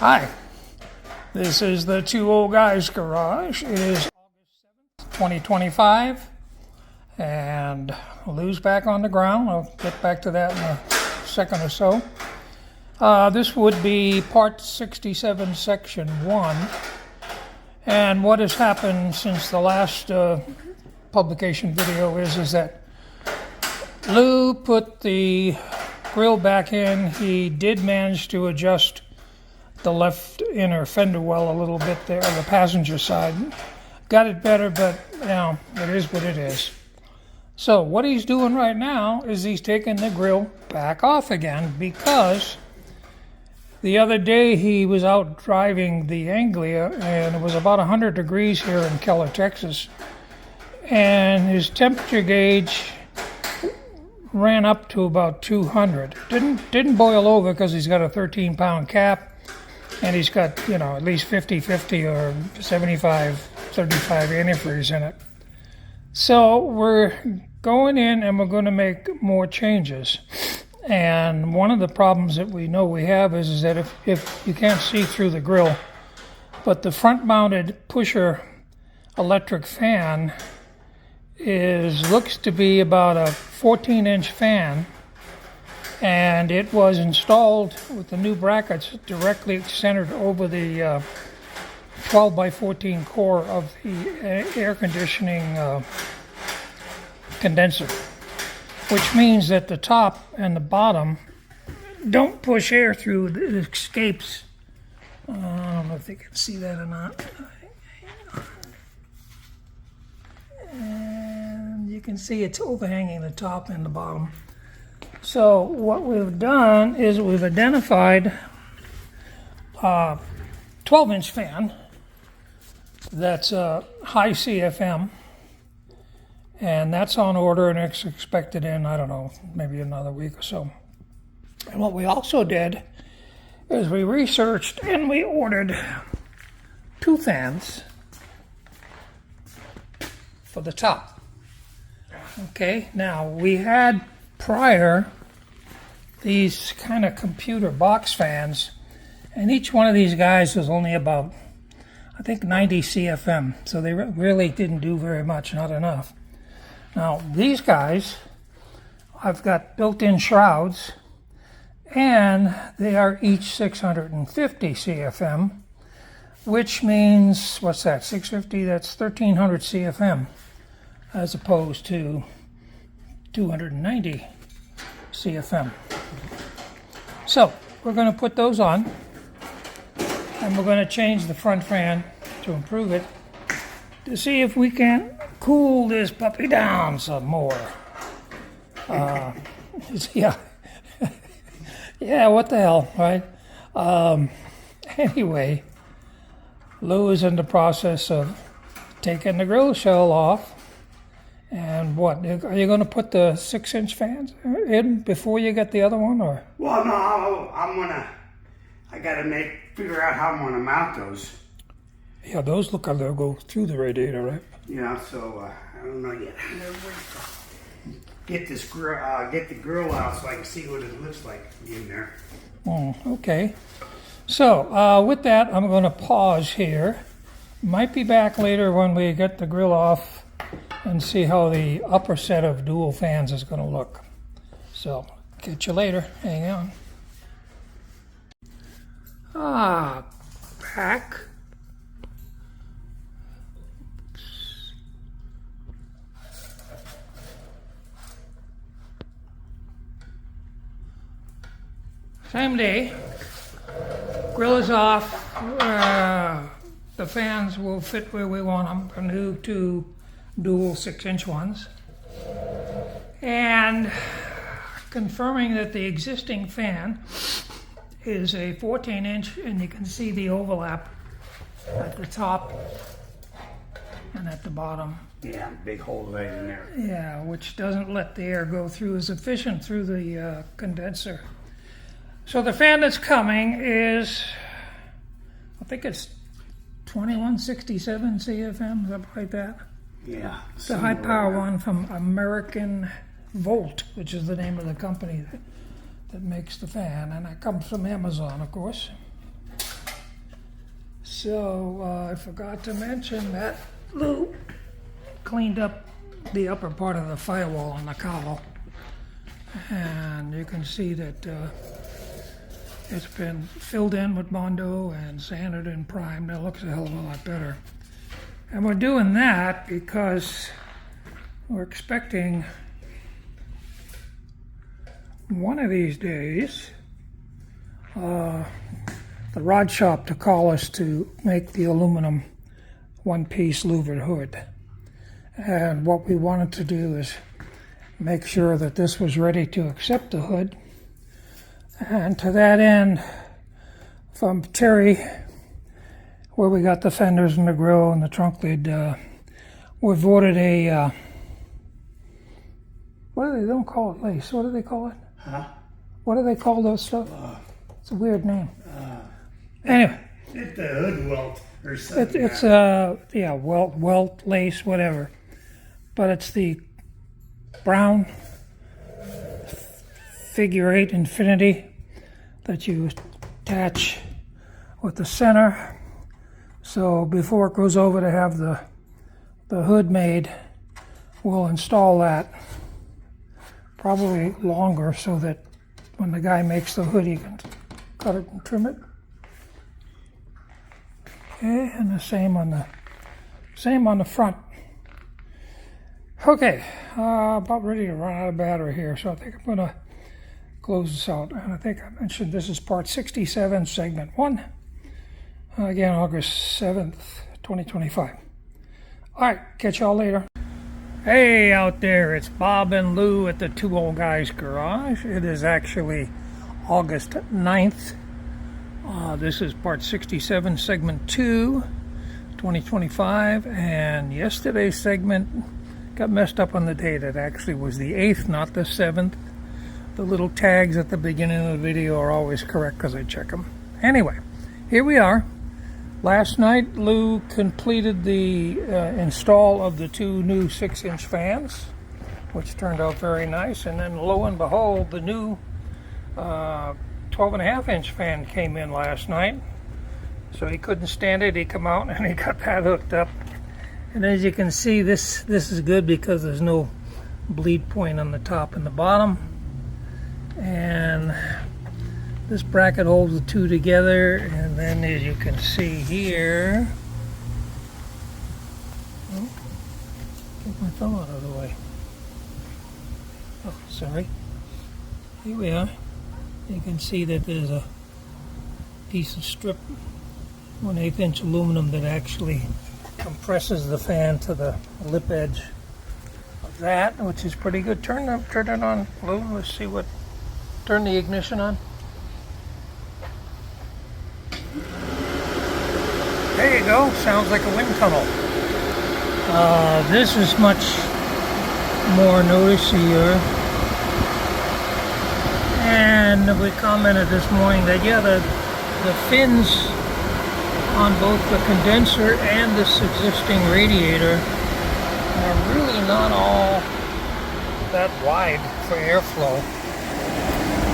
Hi, this is the Two Old Guys Garage. It is August 7th, 2025, and Lou's back on the ground. I'll get back to that in a second or so. This would be part 67, section 1. And what has happened since the last publication video is that Lou put the grill back in. He did manage to adjust the left inner fender well a little bit there on the passenger side. Got it better, but you know, it is what it is. So what he's doing right now is he's taking the grill back off again, because the other day he was out driving the Anglia and it was about 100 degrees here in Keller, Texas, and his temperature gauge ran up to about 200. Didn't boil over because he's got a 13-pound cap. And he's got, you know, at least 50-50 or 75-35 antifreeze in it. So we're going in and we're going to make more changes. And one of the problems that we know we have is that if you can't see through the grill, but the front-mounted pusher electric fan looks to be about a 14-inch fan. And it was installed with the new brackets directly centered over the 12 by 14 core of the air conditioning condenser, which means that the top and the bottom don't push air through. It escapes. I don't know if you can see that or not. And you can see it's overhanging the top and the bottom. So what we've done is we've identified a 12-inch fan that's a high CFM, and that's on order and it's expected in, I don't know, maybe another week or so. And what we also did is we researched and we ordered 2 fans for the top. Okay, now we had prior these kind of computer box fans, and each one of these guys was only about, I think, 90 CFM, so they really didn't do very much, not enough. Now these guys, I've got built-in shrouds, and they are each 650 CFM, which means, what's that, 650, that's 1300 CFM, as opposed to 290 CFM. So we're going to put those on, and we're going to change the front fan to improve it, to see if we can cool this puppy down some more. Yeah, yeah, what the hell, right? Anyway, Lou is in the process of taking the grill shell off. And what, are you going to put the 6-inch fans in before you get the other one, or? Well, no, I got to figure out how I'm going to mount those. Yeah, those look like they'll go through the radiator, right? Yeah, so I don't know yet. Get the grill out so I can see what it looks like in there. Okay. So with that, I'm going to pause here. Might be back later when we get the grill off and see how the upper set of dual fans is going to look. So, catch you later. Hang on. Back. Same day. Grill is off. The fans will fit where we want them. The new 2 dual 6-inch ones, and confirming that the existing fan is a 14-inch, and you can see the overlap at the top and at the bottom. Yeah, big hole right in there. Yeah, which doesn't let the air go through as efficient through the condenser. So the fan that's coming is, I think it's 2167 CFM, something like that. Yeah. The high power one from American Volt, which is the name of the company that makes the fan, and it comes from Amazon, of course. So I forgot to mention that Lou cleaned up the upper part of the firewall on the cowl, and you can see that it's been filled in with Bondo and sanded and primed. It looks a hell of a lot better. And we're doing that because we're expecting one of these days the rod shop to call us to make the aluminum one-piece louvered hood. And what we wanted to do is make sure that this was ready to accept the hood. And to that end, from Terry, where we got the fenders and the grill and the trunk lid, we've ordered a, what do they don't call it lace? What do they call it? Huh? What do they call those stuff? It's a weird name. Anyway. It's the hood welt or something. It's yeah, welt, lace, whatever. But it's the brown figure 8 infinity that you attach with the center. So before it goes over to have the hood made, we'll install that probably longer so that when the guy makes the hood, he can cut it and trim it. Okay, and the same on the front. Okay, about ready to run out of battery here, so I think I'm gonna close this out. And I think I mentioned this is part 67, segment 1. Again, August 7th, 2025. All right, catch y'all later. Hey out there, it's Bob and Lou at the Two Old Guys Garage. It is actually August 9th. This is part 67, segment 2, 2025. And yesterday's segment got messed up on the date. It actually was the 8th, not the 7th. The little tags at the beginning of the video are always correct because I check them. Anyway, here we are. Last night, Lou completed the install of the 2 new 6-inch fans, which turned out very nice. And then, lo and behold, the new 12.5-inch fan came in last night. So he couldn't stand it. He come out and he got that hooked up. And as you can see, this is good because there's no bleed point on the top and the bottom. And this bracket holds the 2 together, and then as you can see here, oh, get my thumb out of the way. Oh, sorry. Here we are. You can see that there's a piece of strip, 1/8-inch aluminum that actually compresses the fan to the lip edge of that, which is pretty good. Turn it on, Lou. Let's see what. Turn the ignition on. There you go. Sounds like a wind tunnel. This is much more noticeable. And we commented this morning that, yeah, the fins on both the condenser and this existing radiator are really not all that wide for airflow.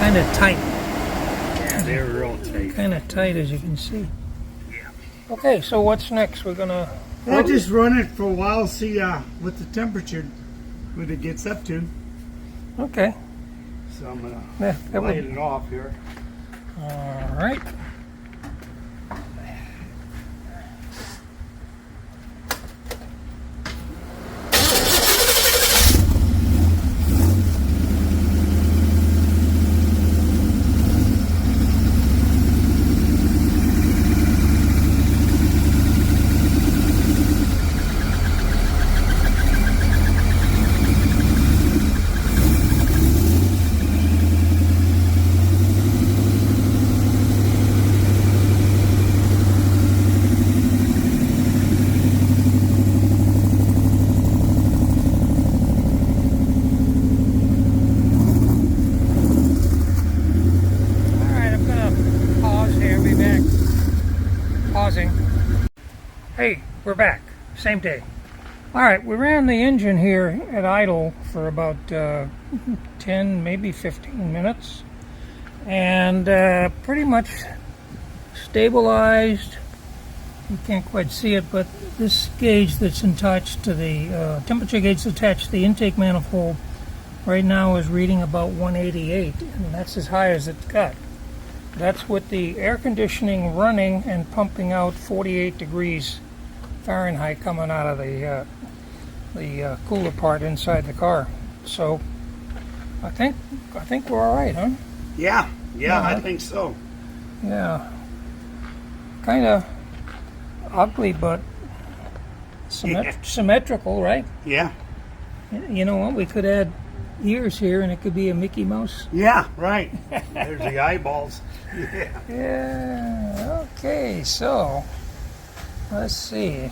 Kind of tight. Yeah, they're real tight. Kind of tight, as you can see. Yeah. Okay, so what's next? We're gonna. I'll just run it for a while, see what the temperature, what it gets up to. Okay. So I'm gonna light it off here. All right. Hey, we're back. Same day. All right, we ran the engine here at idle for about 10, maybe 15 minutes. And pretty much stabilized you can't quite see it, but this gauge that's attached to the temperature gauge attached to the intake manifold right now is reading about 188, and that's as high as it's got. That's with the air conditioning running and pumping out 48 degrees Fahrenheit coming out of the cooler part inside the car. So I think we're all right, huh? Yeah, I think so. Yeah. Kind of ugly, but symmetrical, right? Yeah. You know what? We could add ears here, and it could be a Mickey Mouse. Yeah, right. There's the eyeballs. Yeah. Yeah. Okay. So let's see.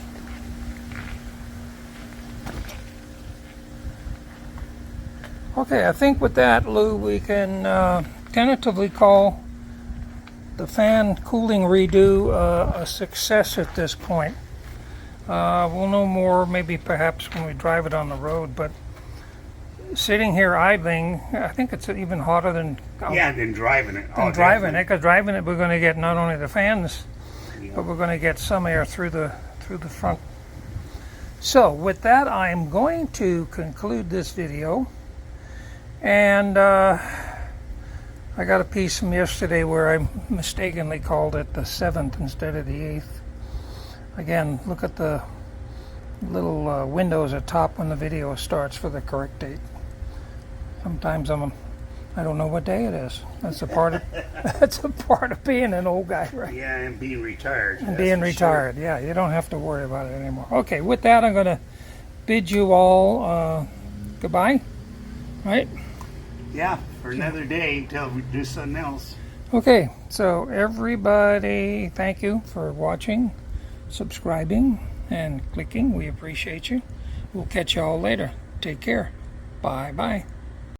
Okay, I think with that, Lou, we can tentatively call the fan cooling redo a success at this point. We'll know more maybe perhaps when we drive it on the road, but sitting here idling, I think it's even hotter than driving it. Because driving it, we're going to get not only the fans, but we're going to get some air through the front. So with that, I'm going to conclude this video, and I got a piece from yesterday where I mistakenly called it the 7th instead of the 8th. Again, look at the little windows at top when the video starts for the correct date. Sometimes I don't know what day it is. That's a part of being an old guy, right? Yeah, and being retired. And being retired, sure. Yeah, you don't have to worry about it anymore. Okay, with that, I'm going to bid you all goodbye, right? Yeah, for another day until we do something else. Okay, so everybody, thank you for watching, subscribing, and clicking. We appreciate you. We'll catch you all later. Take care. Bye-bye.